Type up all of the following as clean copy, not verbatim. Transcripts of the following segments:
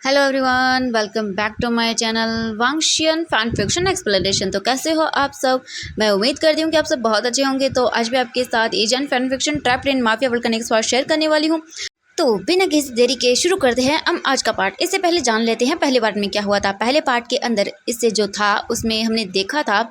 Hello everyone, welcome back to my channel Wangxian fan fiction explanation. तो कैसे हो आप सब। मैं उम्मीद करती हूँ कि आप सब बहुत अच्छे होंगे। तो आज भी आपके साथ Asian fan fiction trapped in mafia world का नेक्स्ट पार्ट शेयर करने वाली हूँ। तो बिना किसी देरी के शुरू करते हैं हम आज का पार्ट। इससे पहले जान लेते हैं पहले पार्ट में क्या हुआ था। पहले पार्ट के अंदर इससे जो था उसमें हमने देखा था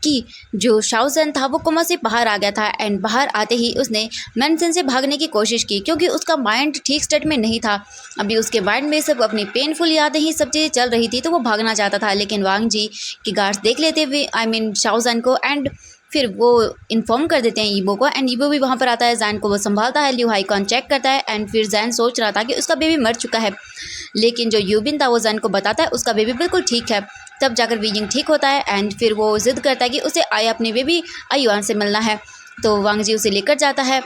कि जो शाओजन था वो कोमा से बाहर आ गया था एंड बाहर आते ही उसने मेंशन से भागने की कोशिश की क्योंकि उसका माइंड ठीक स्टेट में नहीं था। अभी उसके माइंड में सब अपनी पेनफुल यादें ही सब चीज़ें चल रही थी, तो वो भागना चाहता था। लेकिन वांग जी की गार्ड्स देख लेते हुए शाओजन को एंड फिर वो इन्फॉर्म कर देते हैं ईबो को एंड ईबो भी वहाँ पर आता है। जैन को वो संभालता है, लिू हाईकॉन चेक करता है एंड फिर जैन सोच रहा था कि उसका बेबी मर चुका है, लेकिन जो यूबिन था वो जैन को बताता है उसका बेबी बिल्कुल ठीक है। तब जाकर वीजिंग ठीक होता है एंड फिर वो जिद करता है कि उसे अपने बेबी आयुआन से मिलना है। तो वांग जी उसे लेकर जाता है।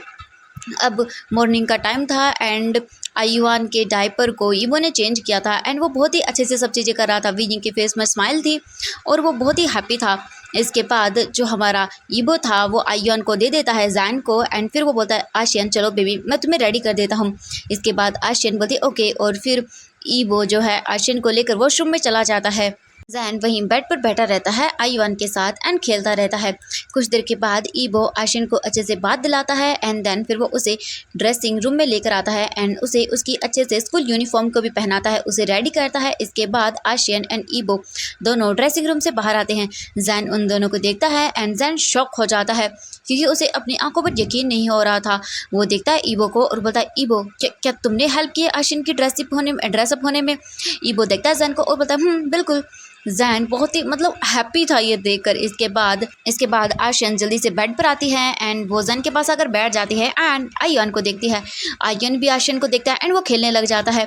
अब मॉर्निंग का टाइम था एंड आयुआन के डायपर को ईबो ने चेंज किया था एंड वो बहुत ही अच्छे से सब चीज़ें कर रहा था। वीजिंग के फेस में स्माइल थी और वो बहुत ही हैप्पी था। इसके बाद जो हमारा ईबो था वो आयुआन को दे देता है जैन को एंड फिर वो बोलता है आशियन चलो बेबी मैं तुम्हें रेडी कर देता हूँ। इसके बाद आशियन बोलती है ओके और फिर ईबो जो है आशियन को लेकर वॉशरूम में चला जाता है। जैन वहीं बेड पर बैठा रहता है आयुआन के साथ एंड खेलता रहता है। कुछ देर के बाद ईबो आशियन को अच्छे से बात दिलाता है एंड देन फिर वो उसे ड्रेसिंग रूम में लेकर आता है एंड उसे उसकी अच्छे से स्कूल यूनिफॉर्म को भी पहनाता है, उसे रेडी करता है। इसके बाद आशियन एंड ईबो दोनों ड्रेसिंग रूम से बाहर आते हैं। जैन उन दोनों को देखता है एंड जैन शॉक हो जाता है क्योंकि उसे अपनी आंखों पर यकीन नहीं हो रहा था। वो देखता है ईबो को और बोलता है ईबो क्या तुमने हेल्प की आशियन की ड्रेसअप होने में। ईबो देखता है जैन को और बोलता है बिल्कुल। जैन बहुत ही हैप्पी था ये देखकर। इसके बाद आशियन जल्दी से बेड पर आती है एंड वो जैन के पास आकर बैठ जाती है एंड आयुआन को देखती है। आयुआन भी आशियन को देखता है एंड वो खेलने लग जाता है।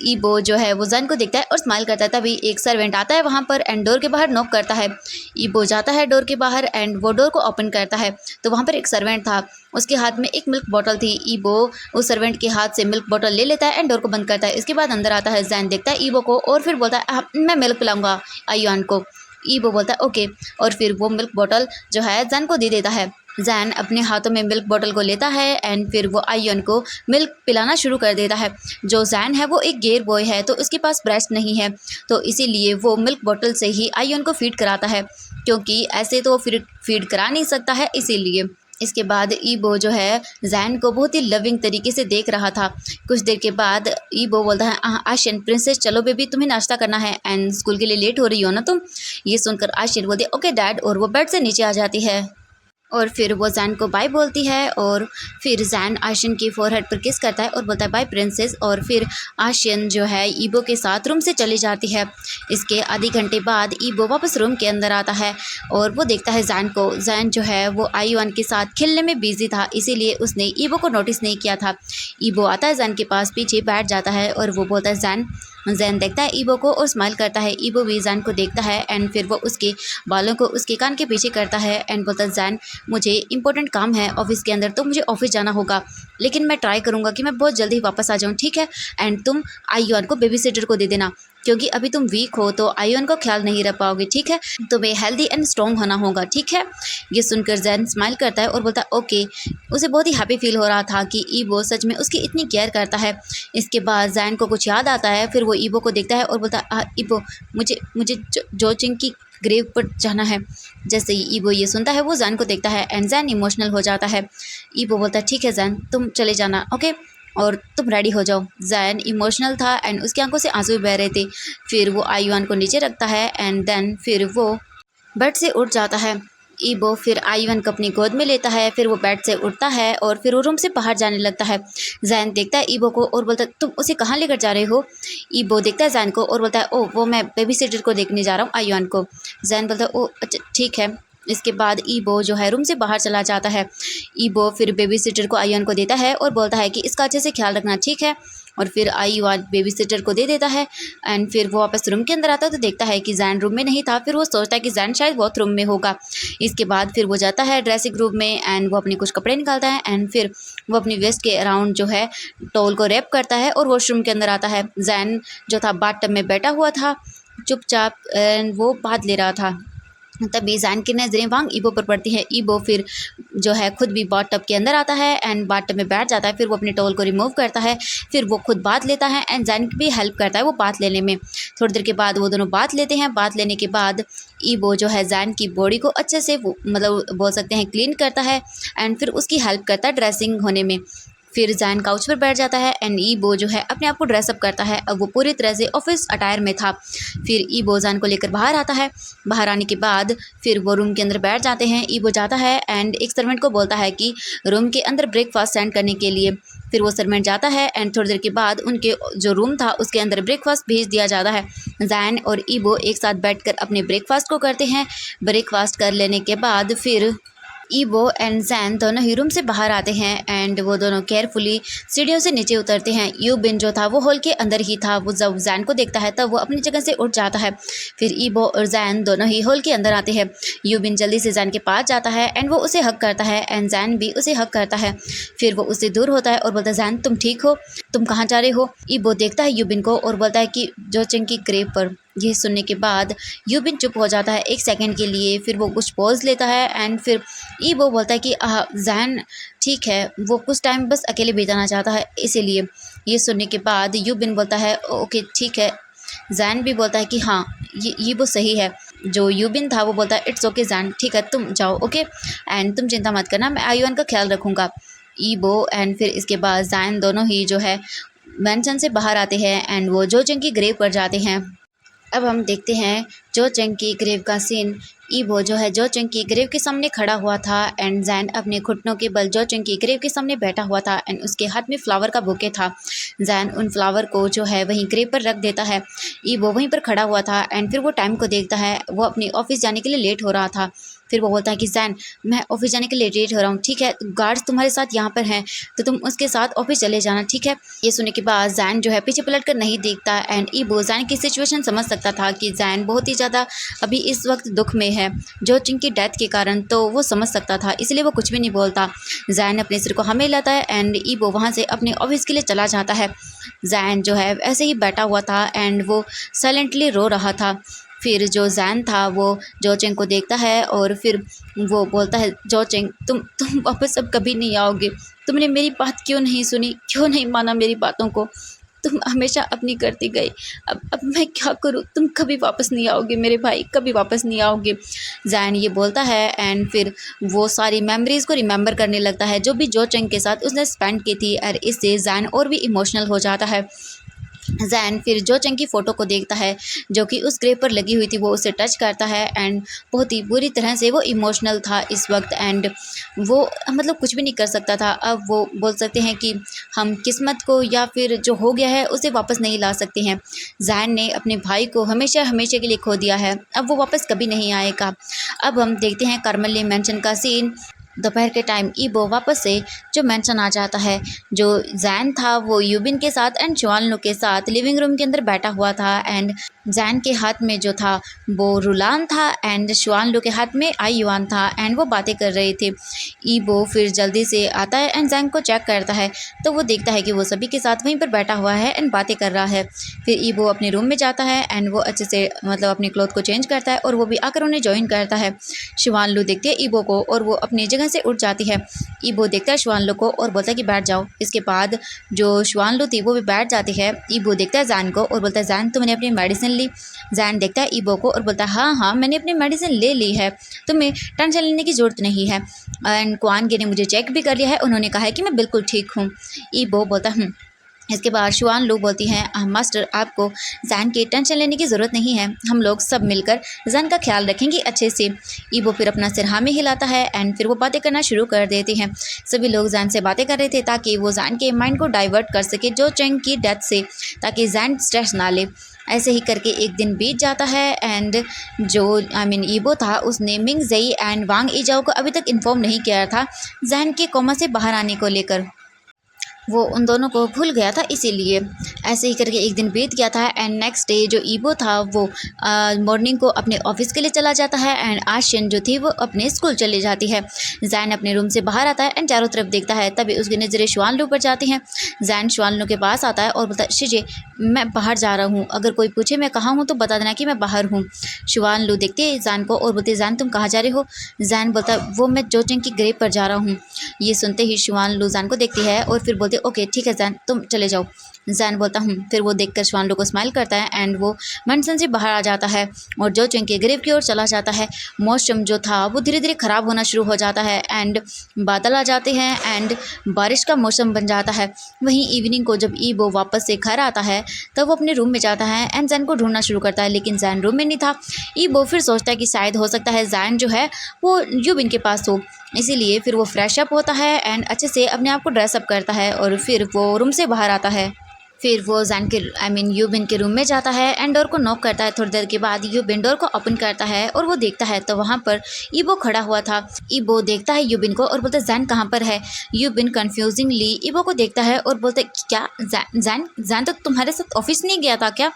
ईबो जो है वो जैन को देखता है और स्माइल करता है। तभी एक सर्वेंट आता है वहाँ पर एंड डोर के बाहर नॉक करता है। ईबो जाता है डोर के बाहर एंड वो डोर को ओपन करता है तो वहाँ पर एक सर्वेंट था, उसके हाथ में एक मिल्क बॉटल थी। ईबो उस सर्वेंट के हाथ से मिल्क बॉटल ले लेता है एंड डोर को बंद करता है। इसके बाद अंदर आता है। जैन देखता है ईबो को और फिर बोलता है मैं मिल्क पिलाऊंगा आयुआन को। ईबो बोलता है ओके और फिर वो मिल्क बॉटल जो है जैन को दे देता है। जैन अपने हाथों में मिल्क बॉटल को लेता है एंड फिर वो आयुआन को मिल्क पिलाना शुरू कर देता है। जो जैन है वो एक गेयर बॉय है तो उसके पास ब्रेस्ट नहीं है, तो इसीलिए वो मिल्क बॉटल से ही आयुआन को फीड कराता है क्योंकि ऐसे तो वो फीड करा नहीं सकता है इसीलिए। इसके बाद ईबो जो है जैन को बहुत ही लविंग तरीके से देख रहा था। कुछ देर के बाद ईबो बोलता है आशियन प्रिंसेस चलो बेबी तुम्हें नाश्ता करना है एंड स्कूल के लिए लेट हो रही हो ना तुम। ये सुनकर आशियन बोलती है ओके डैड और वो बेड से नीचे आ जाती है और फिर वो जैन को बाय बोलती है और फिर जैन आशियन की फोरहेड पर किस करता है और बोलता है बाय प्रिंसेस और फिर आशियन जो है ईबो के साथ रूम से चली जाती है। इसके आधे घंटे बाद ईबो वापस रूम के अंदर आता है और वो देखता है जैन को। जैन जो है वो आयुआन के साथ खेलने में बिजी था इसीलिए उसने ईबो को नोटिस नहीं किया था। ईबो आता है जैन के पास, पीछे बैठ जाता है और वो बोलता है जैन देखता है ईबो को और स्माइल करता है। ईबो भी जैन को देखता है एंड फिर वो उसके बालों को उसके कान के पीछे करता है एंड बोलता है जैन मुझे इंपॉर्टेंट काम है ऑफिस के अंदर तो मुझे ऑफिस जाना होगा, लेकिन मैं ट्राई करूँगा कि मैं बहुत जल्दी वापस आ जाऊँ ठीक है। एंड तुम आयुआन को बेबी सिटर को दे देना क्योंकि अभी तुम वीक हो तो आयुआन को ख्याल नहीं रख पाओगे ठीक है, तुम्हें हेल्दी एंड स्ट्रॉन्ग होना होगा ठीक है। ये सुनकर जैन स्माइल करता है और बोलता है ओके। उसे बहुत ही हैप्पी फील हो रहा था कि ईबो सच में उसकी इतनी केयर करता है। इसके बाद जैन को कुछ याद आता है, फिर वो ईबो को देखता है और बोलता है ईबो मुझे मुझे जोचिंग की ग्रेव पर जाना है। जैसे ही ईबो ये सुनता है वो जैन को देखता है एंड जैन इमोशनल हो जाता है। ईबो बोलता है ठीक है जैन तुम चले जाना ओके और तुम रेडी हो जाओ। जैन इमोशनल था एंड उसकी आंखों से आंसू बह रहे थे। फिर वो आयुआन को नीचे रखता है एंड देन फिर वो बेड से उठ जाता है। ईबो फिर आयुआन को अपनी गोद में लेता है, फिर वो बेड से उठता है और फिर वो रूम से बाहर जाने लगता है। जैन देखता है ईबो को और बोलता है तुम उसे कहाँ लेकर जा रहे हो। ईबो देखता है जैन को और बोलता है ओह वो मैं बेबी सिटर को देखने जा रहा हूँ आयुआन को। जैन बोलता है ओह अच्छा ठीक है। इसके बाद ईबो जो है रूम से बाहर चला जाता है। ईबो फिर बेबी सिटर को आयुआन को देता है और बोलता है कि इसका अच्छे से ख्याल रखना ठीक है, और फिर आयुआन बेबी सिटर को दे देता है एंड फिर वो वापस रूम के अंदर आता है तो देखता है कि जैन रूम में नहीं था। फिर वो सोचता है कि जैन शायद वॉशरूम में होगा। इसके बाद फिर वो जाता है ड्रेसिंग रूम में एंड वो अपने कुछ कपड़े निकालता है एंड फिर वो अपनी वेस्ट के अराउंड जो है टॉवल को रैप करता है और वॉशरूम के अंदर आता है। जैन जो था बाथ टब में बैठा हुआ था चुपचाप एंड वो बात ले रहा था। तभी जैन की नज़रें वांग ईबो पर पड़ती है। ईबो फिर जो है खुद भी बाथ टब के अंदर आता है एंड बाथ टब में बैठ जाता है। फिर वो अपने टॉवल को रिमूव करता है, फिर वो खुद बाथ लेता है एंड जैन की भी हेल्प करता है वो बाथ लेने में। थोड़ी देर के बाद वो दोनों बाथ लेते हैं। बाथ लेने के बाद ईबो जो है जैन की बॉडी को अच्छे से मतलब बोल सकते हैं क्लीन करता है एंड फिर उसकी हेल्प करता है ड्रेसिंग होने में। फिर जैन काउच पर बैठ जाता है एंड ईबो जो है अपने आप को ड्रेसअप करता है। अब वो पूरी तरह से ऑफिस अटायर में था। फिर ईबो जैन को लेकर बाहर आता है। बाहर आने के बाद फिर वो रूम के अंदर बैठ जाते हैं। ईबो जाता है एंड एक सर्वेंट को बोलता है कि रूम के अंदर ब्रेकफास्ट सेंड करने के लिए। फिर वो सर्वेंट जाता है एंड थोड़ी देर के बाद उनके जो रूम था उसके अंदर ब्रेकफास्ट भेज दिया जाता है। जैन और ईबो एक साथ बैठकर अपने ब्रेकफास्ट को करते हैं। ब्रेकफास्ट कर लेने के बाद फिर ईबो एंड जैन दोनों ही रूम से बाहर आते हैं एंड वो दोनों केयरफुली सीढ़ियों से नीचे उतरते हैं। यूबिन जो था वो हॉल के अंदर ही था। वो जब जैन को देखता है तब वो अपनी जगह से उठ जाता है। फिर ईबो और जैन दोनों ही हॉल के अंदर आते हैं। यूबिन जल्दी से जैन के पास जाता है एंड वो उसे हक करता है एंड जैन भी उसे हक करता है। फिर वो उससे दूर होता है और बोलता है जैन तुम ठीक हो, तुम कहाँ जा रहे हो। ईबो देखता है यूबिन को और बोलता है कि जोचेंग की ग्रेव पर। ये सुनने के बाद यूबिन चुप हो जाता है एक सेकंड के लिए। फिर वो कुछ पॉज लेता है एंड फिर ईबो बोलता है कि जैन ठीक है, वो कुछ टाइम बस अकेले बिताना चाहता है इसीलिए। ये सुनने के बाद यूबिन बोलता है ओके ठीक है। जैन भी बोलता है कि हाँ ये वो सही है। जो यूबिन था वो बोलता है इट्स ओके जैन, ठीक है तुम जाओ ओके एंड तुम चिंता मत करना, मैं आयुआन का ख्याल रखूँगा। ईबो एंड फिर इसके बाद जैन दोनों ही जो है मैंशन से बाहर आते हैं एंड वो जोचेंग की ग्रेव पर जाते हैं। अब हम देखते हैं जोचेंग की ग्रेव का सीन। ईबो जो है जोचेंग की ग्रेव के सामने खड़ा हुआ था एंड जैन अपने घुटनों के बल जोचेंग की ग्रेव के सामने बैठा हुआ था एंड उसके हाथ में फ्लावर का बुके था। जैन उन फ्लावर को जो है वहीं ग्रेव पर रख देता है। ईबो वहीं पर खड़ा हुआ था एंड फिर वो टाइम को देखता है। वो अपनी ऑफिस जाने के लिए लेट हो रहा था। फिर वो बोलता है कि जैन मैं ऑफिस जाने के लिए लेट हो रहा हूँ, ठीक है गार्ड्स तुम्हारे साथ यहाँ पर हैं तो तुम उसके साथ ऑफिस चले जाना, ठीक है। ये सुनने के बाद जैन जो है पीछे पलट कर नहीं देखता एंड ईबो जैन की सिचुएशन समझ सकता था कि जैन बहुत ही ज़्यादा अभी इस वक्त दुख में है जोचेंग की डेथ के कारण, तो वो समझ सकता था इसलिए वो कुछ भी नहीं बोलता। जैन अपने सिर को हमें लाता है एंड ईबो वहाँ से अपने ऑफिस के लिए चला जाता है। जैन जो है ऐसे ही बैठा हुआ था एंड वो साइलेंटली रो रहा था। फिर जो जैन था वो जोचेंग को देखता है और फिर वो बोलता है जोचेंग तुम वापस अब कभी नहीं आओगे, तुमने मेरी बात क्यों नहीं सुनी, क्यों नहीं माना मेरी बातों को, तुम हमेशा अपनी करती गई, अब मैं क्या करूँ, तुम कभी वापस नहीं आओगे मेरे भाई, कभी वापस नहीं आओगे। जैन ये बोलता है एंड फिर वो सारी मेमोरीज़ को रिमेंबर करने लगता है जो भी जोचेंग के साथ उसने स्पेंड की थी और इससे जैन और भी इमोशनल हो जाता है। जैन फिर जोचेंग की फ़ोटो को देखता है जो कि उस ग्रेव पर लगी हुई थी, वो उसे टच करता है एंड बहुत ही बुरी तरह से वो इमोशनल था इस वक्त एंड वो मतलब कुछ भी नहीं कर सकता था। अब वो बोल सकते हैं कि हम किस्मत को या फिर जो हो गया है उसे वापस नहीं ला सकते हैं। जैन ने अपने भाई को हमेशा हमेशा के लिए खो दिया है, अब वो वापस कभी नहीं आएगा। अब हम देखते हैं कार्मेली मैंशन का सीन। दोपहर के टाइम ईबो वापस से जो मैंशन आ जाता है। जो जैन था वो यूबिन के साथ एंड शुआनलू के साथ लिविंग रूम के अंदर बैठा हुआ था एंड जैन के हाथ में जो था वो रुलान था एंड शुआनलू के हाथ में आयुआन था एंड वो बातें कर रहे थे। ईबो फिर जल्दी से आता है एंड जैन को चेक करता है तो वो देखता है कि वो सभी के साथ वहीं पर बैठा हुआ है एंड बातें कर रहा है। फिर ईबो अपने रूम में जाता है एंड वो अच्छे से मतलब अपनी क्लोथ को चेंज करता है और वो भी आकर उन्हें ज्वाइन करता है। शुआनलू देखती है ईबो को और वो अपनी जगह से उठ जाती है। ईबो देखता है शुआनलू को और बोलता है कि बैठ जाओ। इसके बाद जो शुआनलू थी वो भी बैठ जाती है। ईबो देखता है जैन को और बोलता है जैन तुमने अपनी मेडिसिन ली। जैन देखता है ईबो को और बोलता है हाँ मैंने अपनी मेडिसिन ले ली है, तुम्हें टेंशन लेने की ज़रूरत नहीं है एंड क्वानगे ने मुझे चेक भी कर लिया है, उन्होंने कहा है कि मैं बिल्कुल ठीक हूँ। ईबो बोलता इसके बाद शुआनलू बोलती हैं मास्टर आपको जैन की टेंशन लेने की ज़रूरत नहीं है, हम लोग सब मिलकर जैन का ख्याल रखेंगे अच्छे से। ईबो फिर अपना सिर हाँ में हिलाता है एंड फिर वो बातें करना शुरू कर देते हैं। सभी लोग जैन से बातें कर रहे थे ताकि वो जैन के माइंड को डाइवर्ट कर सके जोचेंग की डेथ से, ताकि जैन स्ट्रेस ना ले। ऐसे ही करके एक दिन बीत जाता है एंड जो ईबो था उसने मिंग जेई एंड वांग ईजाओ को अभी तक इन्फॉर्म नहीं किया था जैन के कोमा से बाहर आने को लेकर। वो उन दोनों को भूल गया था इसीलिए। ऐसे ही करके एक दिन बीत गया था एंड नेक्स्ट डे जो ईबो था वो मॉर्निंग को अपने ऑफिस के लिए चला जाता है एंड आशियन जो थी वो अपने स्कूल चली जाती है। जैन अपने रूम से बाहर आता है एंड चारों तरफ देखता है, तभी उसकी नज़रें शुआनलू पर जाती हैं। जैन शुआनलू के पास आता है और बोलता है, शिजे मैं बाहर जा रहा हूँ, अगर कोई पूछे मैं कहाँ हूँ तो बता देना कि मैं बाहर हूँ। शुआनलू देखती है जैन को और बोलती है, जैन तुम कहाँ जा रहे हो? जैन बोलता है, वो मैं जोचेंग की ग्रेव पर जा रहा हूँ। ये सुनते ही शुआनलू जैन को देखती है और फिर बोलती है, ओके ठीक है जैन तुम चले जाओ। जैन बोलता हूँ। फिर वो देखकर शुआनलू को स्माइल करता है एंड वो मेंशन से बाहर आ जाता है और जोचेंग के ग्रेव की ओर चला जाता है। मौसम जो था वो धीरे धीरे ख़राब होना शुरू हो जाता है एंड बादल आ जाते हैं एंड बारिश का मौसम बन जाता है। वहीं इवनिंग को जब ईबो वापस से घर आता है तब वो अपने रूम में जाता है एंड जैन को ढूंढना शुरू करता है, लेकिन जैन रूम में नहीं था। ईबो फिर सोचता है कि शायद हो सकता है जैन जो है वो यूबिन के पास हो, इसीलिए फिर वो फ्रेश अप होता है एंड अच्छे से अपने आप को ड्रेसअप करता है और फिर वो रूम से बाहर आता है। फिर वो जैन के यूबिन के रूम में जाता है एंड डोर को नॉक करता है। थोड़ी देर के बाद यूबिन डोर को ओपन करता है और वो देखता है तो वहाँ पर ईबो खड़ा हुआ था। ईबो देखता है यूबिन को और बोलता है, जैन कहाँ पर है? यूबिन कंफ्यूजिंगली ईबो को देखता है और बोलता है, क्या जैन जैन तो तुम्हारे साथ ऑफिस नहीं गया था क्या?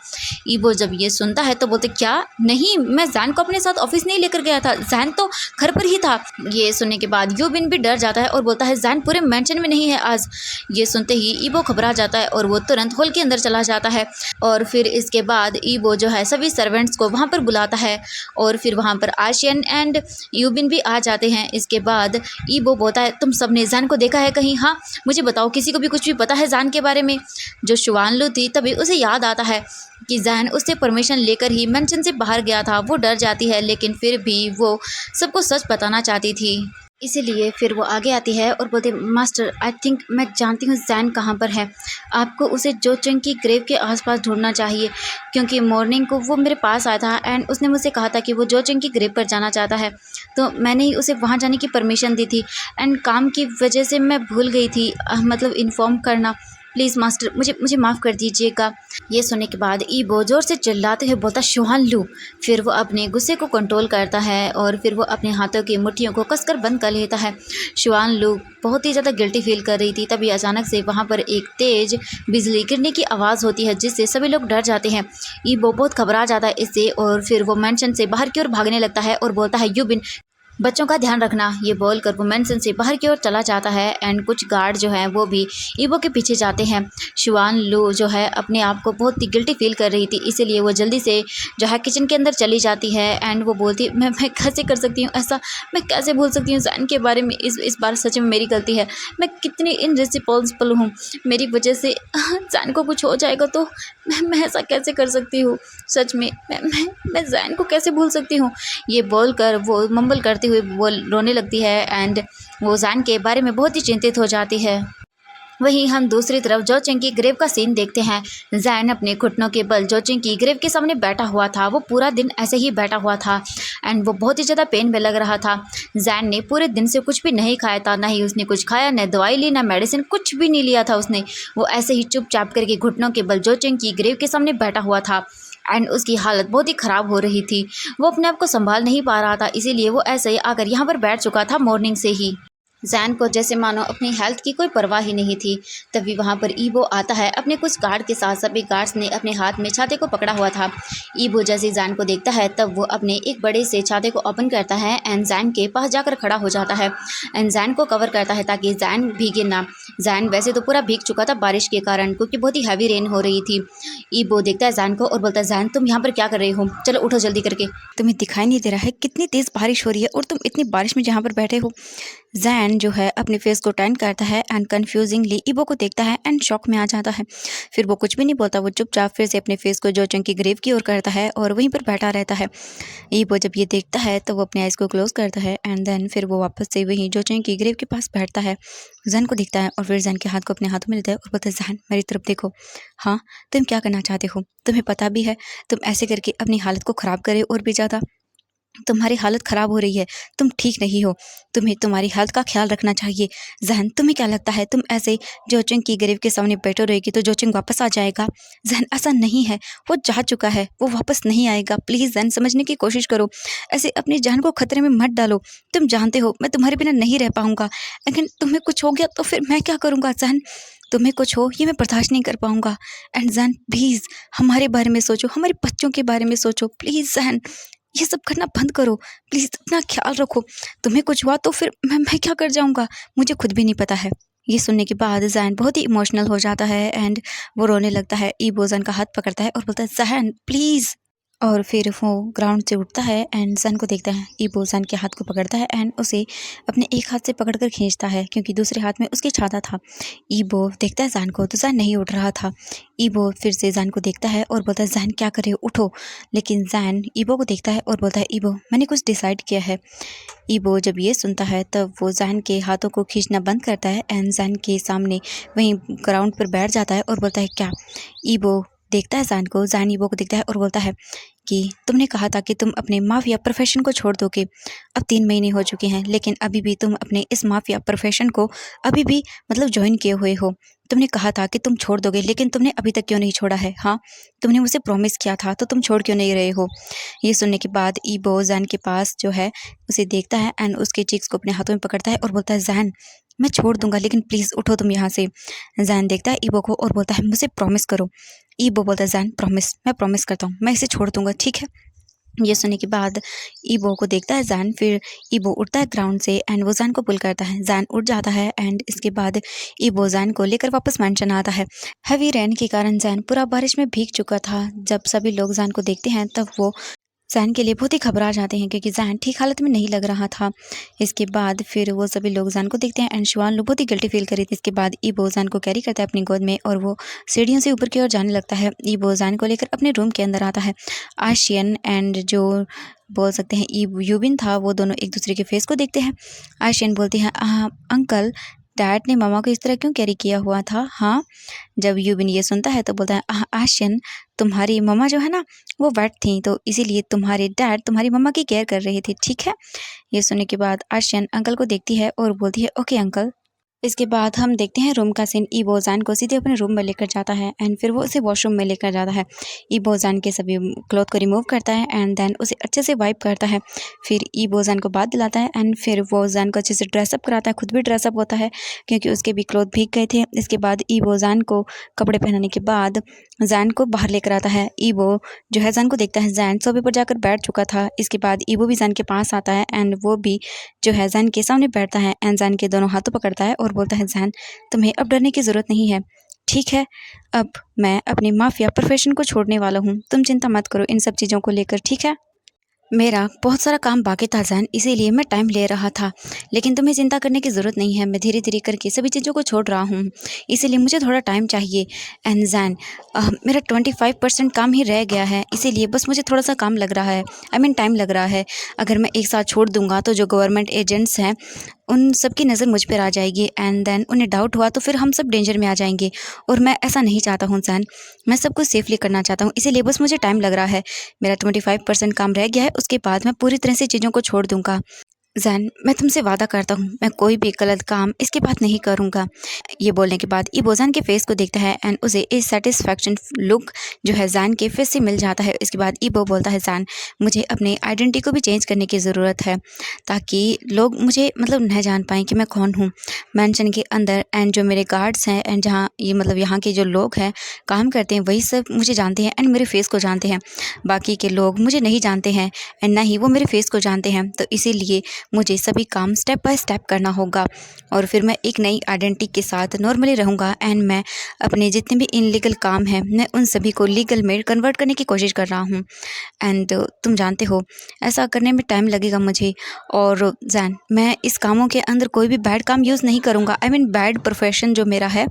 ईबो जब ये सुनता है तो बोलते, क्या? नहीं, मैं जैन को अपने साथ ऑफिस नहीं लेकर गया था, जैन तो घर पर ही था। ये सुनने के बाद यूबिन भी डर जाता है और बोलता है, जैन पूरे मेंशन में नहीं है आज। ये सुनते ही ईबो घबरा जाता है और वो तुरंत हॉल के अंदर चला जाता है और फिर इसके बाद ईबो जो है सभी सर्वेंट्स को वहाँ पर बुलाता है और फिर वहाँ पर आशियन एंड यूबिन भी आ जाते हैं। इसके बाद ईबो बोलता है, तुम सबने जैन को देखा है कहीं? हाँ मुझे बताओ, किसी को भी कुछ भी पता है जैन के बारे में? जो शुआनलू थी तभी उसे याद आता है कि जैन उससे परमिशन लेकर ही मेंशन से बाहर गया था। वो डर जाती है लेकिन फिर भी वो सबको सच बताना चाहती थी, इसीलिए फिर वो आगे आती है और बोलती, मास्टर आई थिंक मैं जानती हूँ जैन कहाँ पर है। आपको उसे जोचेंग की ग्रेव के आसपास ढूंढना चाहिए, क्योंकि मॉर्निंग को वो मेरे पास आया था एंड उसने मुझसे कहा था कि वो जोचेंग की ग्रेव पर जाना चाहता है, तो मैंने ही उसे वहाँ जाने की परमिशन दी थी एंड काम की वजह से मैं भूल गई थी मतलब इन्फॉर्म करना। प्लीज़ मास्टर मुझे मुझे माफ़ कर दीजिएगा। ये सुनने के बाद ईबो जोर से चिल्लाते हुए बोलता, शुआनलू। फिर वो अपने गुस्से को कंट्रोल करता है और फिर वो अपने हाथों की मुट्ठियों को कसकर बंद कर लेता है। शुआनलू बहुत ही ज़्यादा गिल्टी फील कर रही थी, तभी अचानक से वहाँ पर एक तेज बिजली गिरने की आवाज़ होती है जिससे सभी लोग डर जाते हैं। ईबो बहुत घबरा जाता है इससे और फिर वो मेंशन से बाहर की ओर भागने लगता है और बोलता है, यूबिन बच्चों का ध्यान रखना। ये बोलकर वो मेंशन से बाहर की ओर चला जाता है एंड कुछ गार्ड जो है वो भी ईबो के पीछे जाते हैं। शुआनलू जो है अपने आप को बहुत ही गिल्टी फील कर रही थी, इसीलिए वो जल्दी से जो है किचन के अंदर चली जाती है एंड वो बोलती है, मैं कैसे कर सकती हूँ ऐसा? मैं कैसे भूल सकती हूँ जैन के बारे में? इस बार सच में मेरी गलती है, मैं कितनी इनरिस्पॉन्सिबल हूँ। मेरी वजह से जैन को कुछ हो जाएगा तो मैं ऐसा कैसे कर सकती हूँ? सच में मैं जैन को कैसे भूल सकती हूँ? ये बोलकर वो मम्बल करते हुए वो रोने लगती है एंड वो जैन के बारे में बहुत ही चिंतित हो जाती है। वहीं हम दूसरी तरफ जोचेंग की ग्रेव का सीन देखते हैं। जैन अपने घुटनों के बल जोचेंग की ग्रेव के सामने बैठा हुआ था। वो पूरा दिन ऐसे ही बैठा हुआ था एंड वो बहुत ही ज़्यादा पेन में लग रहा था। जैन ने पूरे दिन से कुछ भी नहीं खाया था, ना ही उसने कुछ खाया, न दवाई ली, ना मेडिसिन, कुछ भी नहीं लिया था उसने। वो ऐसे ही चुपचाप करके घुटनों के बल जोचेंग की ग्रेव के सामने बैठा हुआ था एंड उसकी हालत बहुत ही ख़राब हो रही थी। वो अपने आप को संभाल नहीं पा रहा था, इसीलिए वो ऐसे ही आकर यहाँ पर बैठ चुका था मॉर्निंग से ही। जैन को जैसे मानो अपनी हेल्थ की कोई परवाह ही नहीं थी। तभी वहाँ पर ईबो आता है अपने कुछ गार्ड के साथ। सभी गार्ड्स ने अपने हाथ में छाते को पकड़ा हुआ था। ईबो जैसे जैन को देखता है तब वो अपने एक बड़े से छाते को ओपन करता है एंड जैन के पास जाकर खड़ा हो जाता है एंड जैन को कवर करता है ताकि जैन भीगे ना। जैन वैसे तो पूरा भीग चुका था बारिश के कारण, क्योंकि बहुत ही हैवी रेन हो रही थी। ईबो देखता है जैन को और बोलता है, जैन तुम यहाँ पर क्या कर रहे हो? चलो उठो जल्दी करके। तुम्हें दिखाई नहीं दे रहा है कितनी तेज़ बारिश हो रही है और तुम इतनी बारिश में जहाँ पर बैठे हो? जैन जो है अपने फेस को टर्न करता है एंड कन्फ्यूजिंगली ईबो को देखता है एंड शॉक में आ जाता है। फिर वो कुछ भी नहीं बोलता, वो चुपचाप फिर से अपने फेस को जोचेंग की ग्रेव की ओर करता है और वहीं पर बैठा रहता है। ईबो जब ये देखता है तो वो अपने आइज़ को क्लोज करता है एंड देन फिर वो वापस से वहीं जोचेंग की ग्रेव के पास बैठता है। जैन को दिखता है और फिर जैन के हाथ को अपने हाथों में लेता है और बोलता है, जैन मेरी तरफ देखो। हाँ तुम क्या करना चाहते हो? तुम्हें पता भी है तुम ऐसे करके अपनी हालत को ख़राब करे और भी ज़्यादा। तुम्हारी हालत ख़राब हो रही है, तुम ठीक नहीं हो, तुम्हें तुम्हारी हेल्थ का ख्याल रखना चाहिए। ज़हन, तुम्हें क्या लगता है तुम ऐसे जोचिंग की ग्रेव के सामने बैठे रहेगी तो जोचिंग वापस आ जाएगा? ज़हन, ऐसा नहीं है, वो जा चुका है, वो वापस नहीं आएगा। प्लीज़ ज़हन, समझने की कोशिश करो, ऐसे अपनी जान को खतरे में मत डालो। तुम जानते हो मैं तुम्हारे बिना नहीं रह पाऊँगा, अगर तुम्हें कुछ हो गया तो फिर मैं क्या करूँगा ज़हन? तुम्हें कुछ हो ये मैं बर्दाश्त नहीं कर पाऊँगा। एंड ज़हन प्लीज़ हमारे बारे में सोचो, हमारे बच्चों के बारे में सोचो। प्लीज़ ज़हन, ये सब करना बंद करो, प्लीज़ अपना ख़्याल रखो। तुम्हें कुछ हुआ तो फिर मैं क्या कर जाऊँगा? मुझे खुद भी नहीं पता है। ये सुनने के बाद ज़ैन बहुत ही इमोशनल हो जाता है एंड वो रोने लगता है। ईबो ज़ैन का हाथ पकड़ता है और बोलता है, ज़ैन प्लीज़। और फिर वो ग्राउंड से उठता है एंड ज़ैन को देखता है। ईबो ज़ैन के हाथ को पकड़ता है एंड उसे अपने एक हाथ से पकड़कर खींचता है क्योंकि दूसरे हाथ में उसकी छाता था। ईबो देखता है ज़ैन को तो ज़ैन नहीं उठ रहा था। ईबो फिर से ज़ैन को देखता है और बोलता है, ज़ैन क्या कर रहे हो, उठो। लेकिन ज़ैन ईबो को देखता है और बोलता है, ईबो मैंने कुछ डिसाइड किया है। ईबो जब ये सुनता है तब वो ज़ैन के हाथों को खींचना बंद करता है एंड ज़ैन के सामने वहीं ग्राउंड पर बैठ जाता है और बोलता है, क्या? ईबो देखता है ज़ैन को, ज़ैन ईबो को देखता है और बोलता है कि तुमने कहा था कि तुम अपने माफिया प्रोफेशन को छोड़ दोगे। अब 3 महीने हो चुके हैं लेकिन अभी भी तुम अपने इस माफिया प्रोफेशन को अभी भी ज्वाइन किए हुए हो। तुमने कहा था कि तुम छोड़ दोगे लेकिन तुमने अभी तक क्यों नहीं छोड़ा है? हाँ, तुमने मुझे प्रॉमिस किया था तो तुम छोड़ क्यों नहीं रहे हो? ये सुनने के बाद ईबो ज़ैन के पास जो है उसे देखता है एंड उसके चीक्स को अपने हाथों में पकड़ता है और बोलता है, ज़ैन मैं छोड़ दूंगा लेकिन प्लीज़ उठो तुम यहाँ से। ज़ैन देखता है ईबो को और बोलता है, मुझे प्रॉमिस करो। ईबो बोलता है, ज़ैन प्रॉमिस, मैं प्रॉमिस करता हूँ, मैं इसे छोड़ दूंगा, ठीक है? ये सुनने के बाद ईबो को देखता है ज़ैन, फिर ईबो उठता है ग्राउंड से एंड वो ज़ैन को पुल करता है। ज़ैन उठ जाता है एंड इसके बाद ईबो ज़ैन को लेकर वापस मैंशन आता है। हेवी रेन के कारण ज़ैन पूरा बारिश में भीग चुका था। जब सभी लोग ज़ैन को देखते हैं तब वो ज़ैन के लिए बहुत ही घबरा जाते हैं क्योंकि ज़ैन ठीक हालत में नहीं लग रहा था। इसके बाद फिर वो सभी लोग ज़ैन को देखते हैं एंड शिवान लोग बहुत ही गिल्टी फील कर रही थी। इसके बाद ईबो ज़ैन को कैरी करता है अपनी गोद में और वो सीढ़ियों से ऊपर की ओर जाने लगता है। ईबो ज़ैन को लेकर अपने रूम के अंदर आता है। आशियन एंड जो बोल सकते हैं यूबिन था, वो दोनों एक दूसरे के फेस को देखते हैं। आशियन बोलती है, अंकल डैड ने मामा को इस तरह क्यों कैरी किया हुआ था? हाँ। जब यूबिन ये सुनता है तो बोलता है, आशियन तुम्हारी मम्मा जो है ना वो वेट थी तो इसीलिए तुम्हारे डैड तुम्हारी मम्मा की केयर कर रहे थे, ठीक है? ये सुनने के बाद आशियन अंकल को देखती है और बोलती है, ओके अंकल। इसके बाद हम देखते हैं रूम का सीन। ईबो ज़ैन को सीधे अपने रूम में लेकर जाता है एंड फिर वो उसे वॉशरूम में लेकर जाता है। ईबो ज़ैन के सभी क्लॉथ को रिमूव करता है एंड देन उसे अच्छे से वाइप करता है। फिर ईबो ज़ैन को बाथ दिलाता है एंड फिर वो ज़ैन को अच्छे से ड्रेसअप कराता है, खुद भी ड्रेसअप होता है क्योंकि उसके भी क्लॉथ भीग गए थे। इसके बाद ईबो ज़ैन को कपड़े पहनाने के बाद ज़ैन को बाहर लेकर आता है। ईबो जो है ज़ैन को देखता है, ज़ैन सोफे पर जाकर बैठ चुका था। इसके बाद ईबो भी ज़ैन के पास आता है एंड वो भी जो है ज़ैन के सामने बैठता है एंड ज़ैन के दोनों हाथों पकड़ता है और बोलता है, ज़ैन तुम्हें अब डरने की ज़रूरत नहीं है, ठीक है? अब मैं अपने माफिया प्रोफेशन को छोड़ने वाला हूँ, तुम चिंता मत करो इन सब चीज़ों को लेकर, ठीक है? मेरा बहुत सारा काम बाकी था ज़ैन, इसीलिए मैं टाइम ले रहा था, लेकिन तुम्हें चिंता करने की ज़रूरत नहीं है। मैं धीरे धीरे करके सभी चीज़ों को छोड़ रहा हूँ, इसीलिए मुझे थोड़ा टाइम चाहिए। एंड ज़ैन मेरा 25% काम ही रह गया है, इसीलिए बस मुझे थोड़ा सा काम लग रहा है, आई मीन टाइम लग रहा है। अगर मैं एक साथ छोड़ दूँगा तो जो गवर्नमेंट एजेंट्स हैं उन सब की नज़र मुझ पर आ जाएगी एंड देन उन्हें डाउट हुआ तो फिर हम सब डेंजर में आ जाएंगे और मैं ऐसा नहीं चाहता हूँ ज़ैन। मैं सब कुछ सेफली करना चाहता हूँ, इसीलिए बस मुझे टाइम लग रहा है। मेरा 25% काम रह गया है, उसके बाद मैं पूरी तरह से चीज़ों को छोड़ दूँगा। ज़ैन मैं तुमसे वादा करता हूँ मैं कोई भी गलत काम इसके बाद नहीं करूँगा। ये बोलने के बाद ईबो ज़ैन के फेस को देखता है एंड उसे एक सेटिस्फैक्शन लुक जो है ज़ैन के फेस से मिल जाता है। इसके बाद ईबो बोलता है, ज़ैन मुझे अपने आइडेंटिटी को भी चेंज करने की ज़रूरत है ताकि लोग मुझे न जान पाएँ कि मैं कौन हूँ। मैंशन के अंदर एंड जो मेरे गार्ड्स हैं एंड जहाँ ये यहाँ के जो लोग हैं काम करते हैं वही सब मुझे जानते हैं एंड मेरे फेस को जानते हैं। बाकी के लोग मुझे नहीं जानते हैं एंड ना ही वो मेरे फेस को जानते हैं, तो इसीलिए मुझे सभी काम स्टेप बाय स्टेप करना होगा और फिर मैं एक नई आइडेंटिटी के साथ नॉर्मली रहूँगा एंड मैं अपने जितने भी इनलीगल काम हैं मैं उन सभी को लीगल में कन्वर्ट करने की कोशिश कर रहा हूँ। एंड तुम जानते हो ऐसा करने में टाइम लगेगा मुझे। और ज़ैन मैं इस कामों के अंदर कोई भी बैड काम यूज़ नहीं करूँगा, आई मीन बैड प्रोफेशन जो मेरा है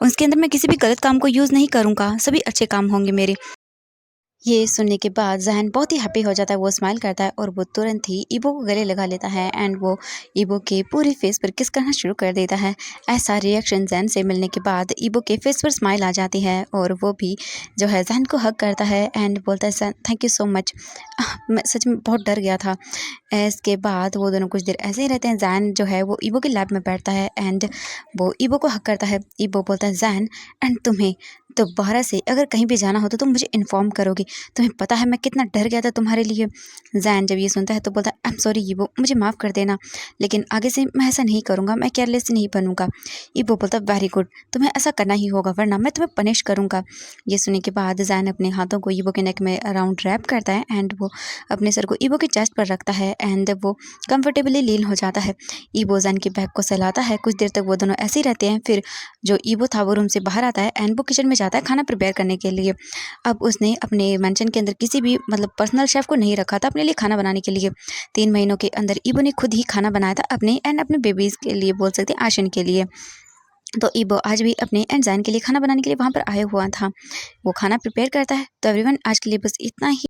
उसके अंदर मैं किसी भी गलत काम को यूज़ नहीं करूँगा, सभी अच्छे काम होंगे मेरे। ये सुनने के बाद ज़ैन बहुत ही हैप्पी हो जाता है, वो स्माइल करता है और वो तुरंत ही ईबो को गले लगा लेता है एंड वो ईबो के पूरे फेस पर किस करना शुरू कर देता है। ऐसा रिएक्शन ज़ैन से मिलने के बाद ईबो के फेस पर स्माइल आ जाती है और वो भी जो है ज़ैन को हग करता है एंड बोलता है ज़ैन थैंक यू सो मच। मैं सच में बहुत डर गया था। इसके बाद वो दोनों कुछ देर ऐसे ही रहते हैं। ज़ैन जो है वो ईबो के लैब में बैठता है एंड वो ईबो को हग करता है। ईबो बोलता है ज़ैन एंड तुम्हें दोबारा से अगर कहीं भी जाना हो तो तुम मुझे इन्फॉर्म करोगी। तुम्हें पता है मैं कितना डर गया था तुम्हारे लिए। ज़ैन जब ये सुनता है तो बोलता है आई एम सॉरी ईबो, मुझे माफ़ कर देना, लेकिन आगे से मैं ऐसा नहीं करूँगा, मैं केयरलेस नहीं बनूँगा। ईबो बोलता है वेरी गुड, तुम्हें ऐसा करना ही होगा वरना मैं तुम्हें पनिश करूँगा। ये सुनने के बाद ज़ैन अपने हाथों को ईबो के नेक में अराउंड रैप करता है एंड वो अपने सर को ईबो के चेस्ट पर रखता है एंड वो कंफर्टेबली लीन हो जाता है। ईबो ज़ैन के बैग को सहलाता है। कुछ देर तक वो दोनों ऐसे ही रहते हैं। फिर जो ईबो था वो रूम से बाहर आता है एंड वो किचन में जाता है खाना प्रिपेयर करने के लिए। अब उसने अपने मेंशन के अंदर किसी भी मतलब पर्सनल शेफ़ को नहीं रखा था अपने लिए खाना बनाने के लिए। 3 महीनों के अंदर ईबो ने खुद ही खाना बनाया था अपने एंड अपने बेबीज़ के लिए, बोल सकते हैं आशिन के लिए। तो ईबो आज भी अपने एंड ज़ैन के लिए खाना बनाने के लिए वहाँ पर आया हुआ था। वो खाना प्रिपेयर करता है। तो एवरीवन आज के लिए बस इतना ही।